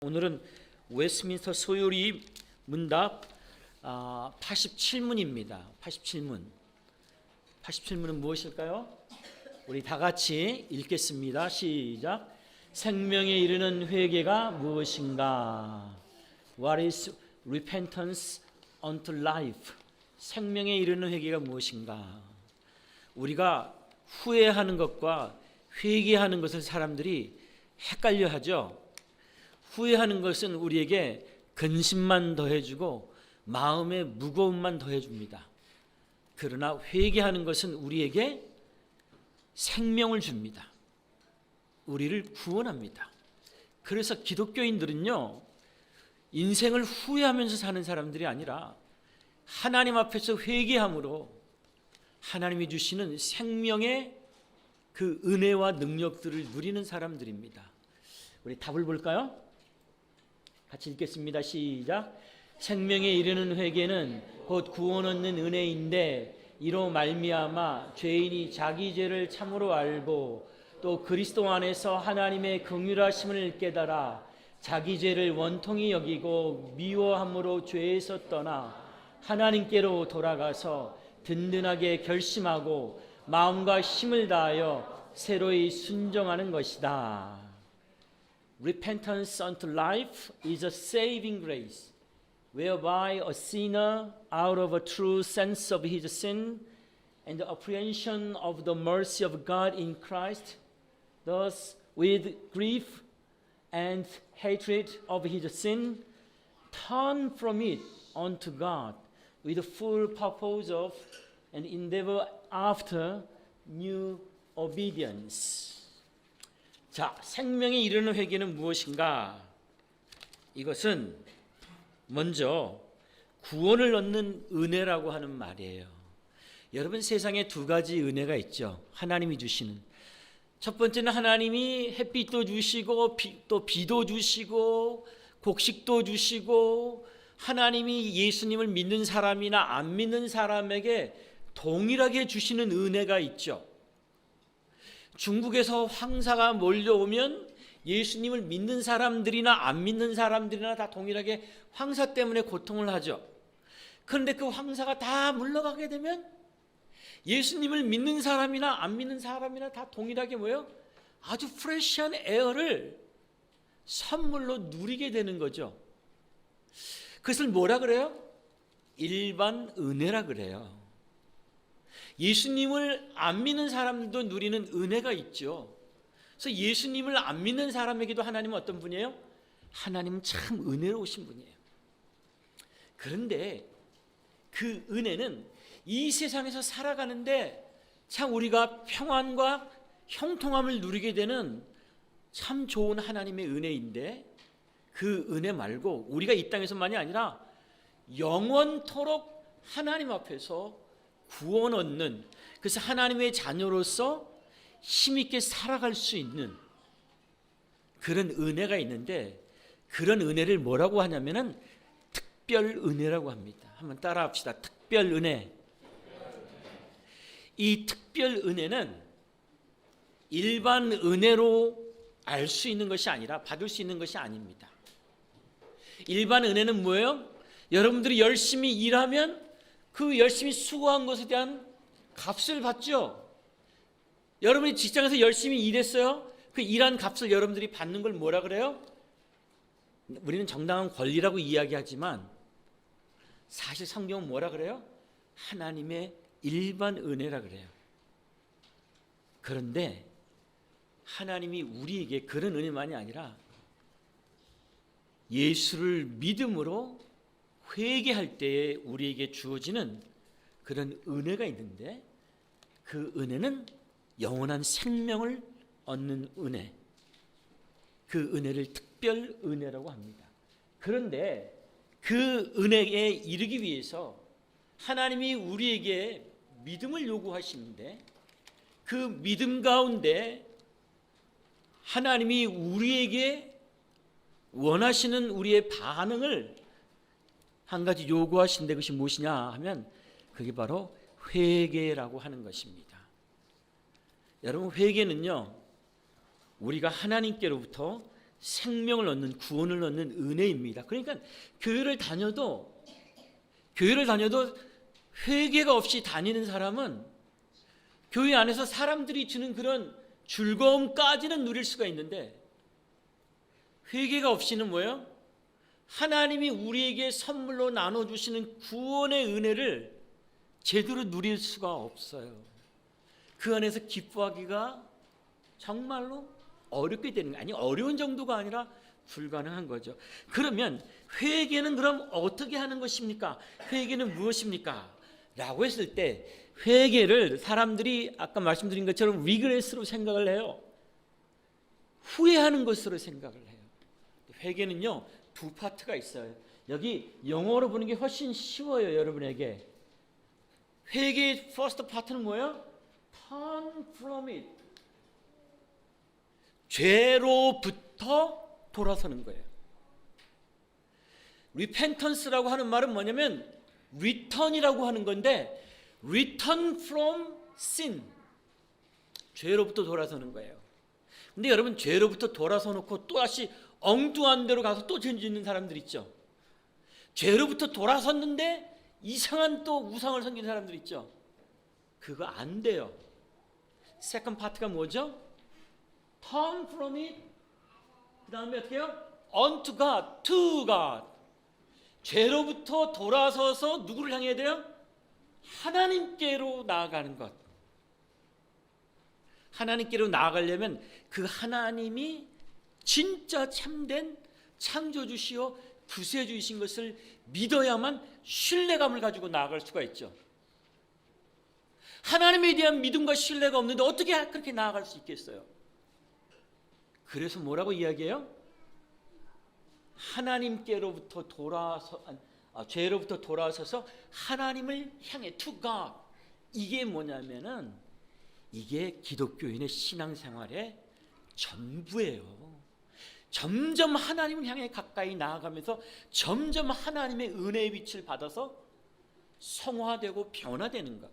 오늘은 웨스트민스터 소요리 문답 87문입니다. 87문. 87문은 무엇일까요? 우리 다 같이 읽겠습니다. 시작. 생명에 이르는 회개가 무엇인가? What is repentance unto life? 생명에 이르는 회개가 무엇인가? 우리가 후회하는 것과 회개하는 것을 사람들이 헷갈려 하죠. 후회하는 것은 우리에게 근심만 더해주고 마음의 무거움만 더해줍니다. 그러나 회개하는 것은 우리에게 생명을 줍니다. 우리를 구원합니다. 그래서 기독교인들은요, 인생을 후회하면서 사는 사람들이 아니라 하나님 앞에서 회개함으로 하나님이 주시는 생명의 그 은혜와 능력들을 누리는 사람들입니다. 우리 답을 볼까요? 같이 읽겠습니다. 시작. 생명에 이르는 회개는 곧 구원 얻는 은혜인데 이로 말미암아 죄인이 자기 죄를 참으로 알고 또 그리스도 안에서 하나님의 긍휼하심을 깨달아 자기 죄를 원통히 여기고 미워함으로 죄에서 떠나 하나님께로 돌아가서 든든하게 결심하고 마음과 힘을 다하여 새로이 순종하는 것이다. Repentance unto life is a saving grace, whereby a sinner, out of a true sense of his sin and the apprehension of the mercy of God in Christ, thus with grief and hatred of his sin, turn from it unto God with the full purpose of and endeavor after new obedience. 자, 생명에 이르는 회개는 무엇인가? 이것은 먼저 구원을 얻는 은혜라고 하는 말이에요. 여러분, 세상에 두 가지 은혜가 있죠. 하나님이 주시는. 첫 번째는 하나님이 햇빛도 주시고 또 비도 주시고 곡식도 주시고 하나님이 예수님을 믿는 사람이나 안 믿는 사람에게 동일하게 주시는 은혜가 있죠. 중국에서 황사가 몰려오면 예수님을 믿는 사람들이나 안 믿는 사람들이나 다 동일하게 황사 때문에 고통을 하죠. 그런데 그 황사가 다 물러가게 되면 예수님을 믿는 사람이나 안 믿는 사람이나 다 동일하게 뭐예요? 아주 프레시한 에어를 선물로 누리게 되는 거죠. 그것을 뭐라 그래요? 일반 은혜라 그래요. 예수님을 안 믿는 사람들도 누리는 은혜가 있죠. 그래서 예수님을 안 믿는 사람에게도 하나님은 어떤 분이에요? 하나님은 참 은혜로우신 분이에요. 그런데 그 은혜는 이 세상에서 살아가는데 참 우리가 평안과 형통함을 누리게 되는 참 좋은 하나님의 은혜인데 그 은혜 말고 우리가 이 땅에서만이 아니라 영원토록 하나님 앞에서 구원 얻는, 그래서 하나님의 자녀로서 힘있게 살아갈 수 있는 그런 은혜가 있는데 그런 은혜를 뭐라고 하냐면은 특별 은혜라고 합니다. 한번 따라 합시다. 특별 은혜. 이 특별 은혜는 일반 은혜로 알 수 있는 것이 아니라 받을 수 있는 것이 아닙니다. 일반 은혜는 뭐예요? 여러분들이 열심히 일하면 그 열심히 수고한 것에 대한 값을 받죠. 여러분이 직장에서 열심히 일했어요. 그 일한 값을 여러분들이 받는 걸 뭐라 그래요? 우리는 정당한 권리라고 이야기하지만 사실 성경은 뭐라 그래요? 하나님의 일반 은혜라 그래요. 그런데 하나님이 우리에게 그런 은혜만이 아니라 예수를 믿음으로 회개할 때에 우리에게 주어지는 그런 은혜가 있는데 그 은혜는 영원한 생명을 얻는 은혜, 그 은혜를 특별 은혜라고 합니다. 그런데 그 은혜에 이르기 위해서 하나님이 우리에게 믿음을 요구하시는데 그 믿음 가운데 하나님이 우리에게 원하시는 우리의 반응을 한 가지 요구하신데 그것이 무엇이냐 하면 그게 바로 회개라고 하는 것입니다. 여러분, 회개는요 우리가 하나님께로부터 생명을 얻는, 구원을 얻는 은혜입니다. 그러니까 교회를 다녀도 회개가 없이 다니는 사람은 교회 안에서 사람들이 주는 그런 즐거움까지는 누릴 수가 있는데, 회개가 없이는 뭐예요? 하나님이 우리에게 선물로 나눠주시는 구원의 은혜를 제대로 누릴 수가 없어요. 그 안에서 기뻐하기가 정말로 어렵게 되는 거, 아니 어려운 정도가 아니라 불가능한 거죠. 그러면 회개는 그럼 어떻게 하는 것입니까? 회개는 무엇입니까? 라고 했을 때 회개를 사람들이 아까 말씀드린 것처럼 리그레스로 생각을 해요. 후회하는 것으로 생각을 해요. 회개는요 두 파트가 있어요. 여기 영어로 보는 게 훨씬 쉬워요. 여러분에게 회개의 first 파트는 뭐예요? Turn from it. 죄로부터 돌아서는 거예요. repentance라고 하는 말은 뭐냐면 return이라고 하는 건데, return from sin, 죄로부터 돌아서는 거예요. 근데 여러분, 죄로부터 돌아서 놓고 또 다시 엉뚱한 데로 가서 또 죄 짓는 사람들 있죠. 죄로부터 돌아섰는데 이상한 또 우상을 섬기는 사람들 있죠. 그거 안 돼요. 세컨드 파트가 뭐죠? Turn from it. 그 다음에 어떻게 해요? Unto God, to God. 죄로부터 돌아서서 누구를 향해야 돼요? 하나님께로 나아가는 것. 하나님께로 나아가려면 그 하나님이 진짜 참된 창조주시오 구세주이신 것을 믿어야만 신뢰감을 가지고 나아갈 수가 있죠. 하나님에 대한 믿음과 신뢰가 없는데 어떻게 그렇게 나아갈 수 있겠어요? 그래서 뭐라고 이야기해요? 하나님께로부터 죄로부터 돌아서서 하나님을 향해 to God. 이게 뭐냐면은 이게 기독교인의 신앙생활의 전부예요. 점점 하나님을 향해 가까이 나아가면서 점점 하나님의 은혜의 빛을 받아서 성화되고 변화되는 것.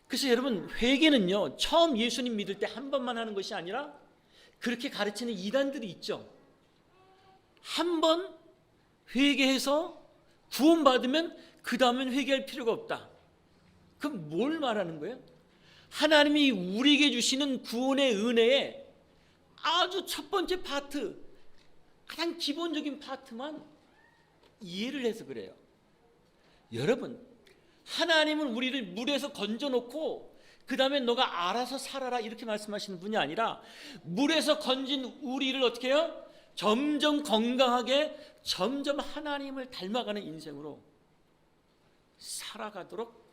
그래서 여러분, 회개는요 처음 예수님 믿을 때 한 번만 하는 것이 아니라 그렇게 가르치는 이단들이 있죠. 한 번 회개해서 구원받으면 그 다음엔 회개할 필요가 없다. 그럼 뭘 말하는 거예요? 하나님이 우리에게 주시는 구원의 은혜에 아주 첫 번째 파트, 가장 기본적인 파트만 이해를 해서 그래요. 여러분, 하나님은 우리를 물에서 건져놓고 그 다음에 너가 알아서 살아라 이렇게 말씀하시는 분이 아니라 물에서 건진 우리를 어떻게 해요? 점점 건강하게 점점 하나님을 닮아가는 인생으로 살아가도록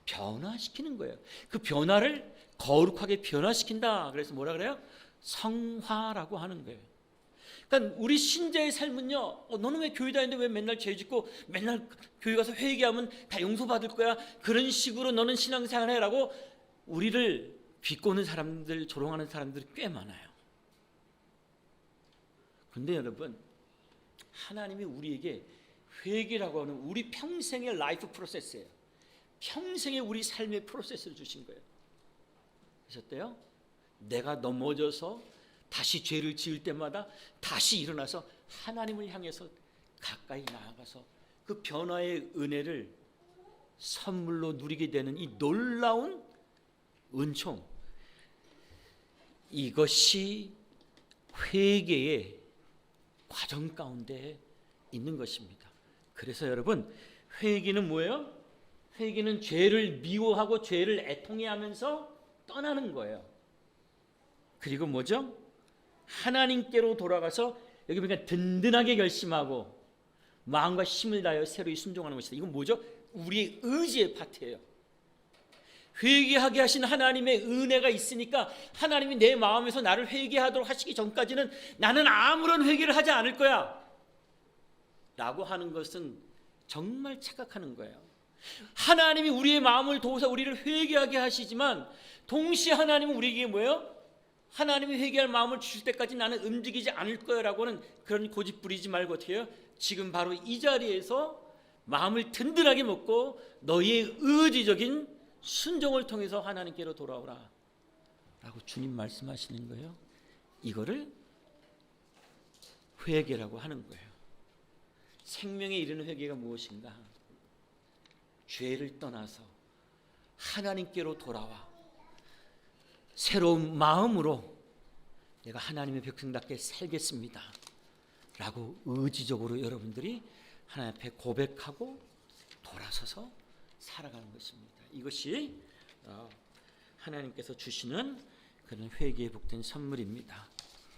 변화시키는 거예요. 그 변화를 거룩하게 변화시킨다. 그래서 뭐라 그래요? 성화라고 하는 거예요. 그러니까 우리 신자의 삶은요, 너는 왜 교회 다니는데 왜 맨날 죄 짓고 맨날 교회 가서 회개하면 다 용서받을 거야, 그런 식으로 너는 신앙생활 해라고 우리를 비꼬는 사람들, 조롱하는 사람들이 꽤 많아요. 그런데 여러분, 하나님이 우리에게 회개라고 하는 우리 평생의 라이프 프로세스예요. 평생의 우리 삶의 프로세스를 주신 거예요. 그래서 어때요? 내가 넘어져서 다시 죄를 지을 때마다 다시 일어나서 하나님을 향해서 가까이 나아가서 그 변화의 은혜를 선물로 누리게 되는 이 놀라운 은총, 이것이 회개의 과정 가운데 있는 것입니다. 그래서 여러분, 회개는 뭐예요? 회개는 죄를 미워하고 죄를 애통해하면서 떠나는 거예요. 그리고 뭐죠? 하나님께로 돌아가서 여기 보니까 든든하게 결심하고 마음과 힘을 다하여 새로이 순종하는 것이다. 이건 뭐죠? 우리의 의지의 파트예요. 회개하게 하신 하나님의 은혜가 있으니까 하나님이 내 마음에서 나를 회개하도록 하시기 전까지는 나는 아무런 회개를 하지 않을 거야 라고 하는 것은 정말 착각하는 거예요. 하나님이 우리의 마음을 도우사 우리를 회개하게 하시지만 동시에 하나님은 우리에게 뭐예요? 하나님이 회개할 마음을 주실 때까지 나는 움직이지 않을 거야 라고는 그런 고집 부리지 말고 어떻게 해요? 지금 바로 이 자리에서 마음을 든든하게 먹고 너희의 의지적인 순종을 통해서 하나님께로 돌아오라 라고 주님 말씀하시는 거예요. 이거를 회개라고 하는 거예요. 생명에 이르는 회개가 무엇인가? 죄를 떠나서 하나님께로 돌아와 새로운 마음으로 내가 하나님의 백성답게 살겠습니다 라고 의지적으로 여러분들이 하나님 앞에 고백하고 돌아서서 살아가는 것입니다. 이것이 하나님께서 주시는 그런 회개에 복된 선물입니다.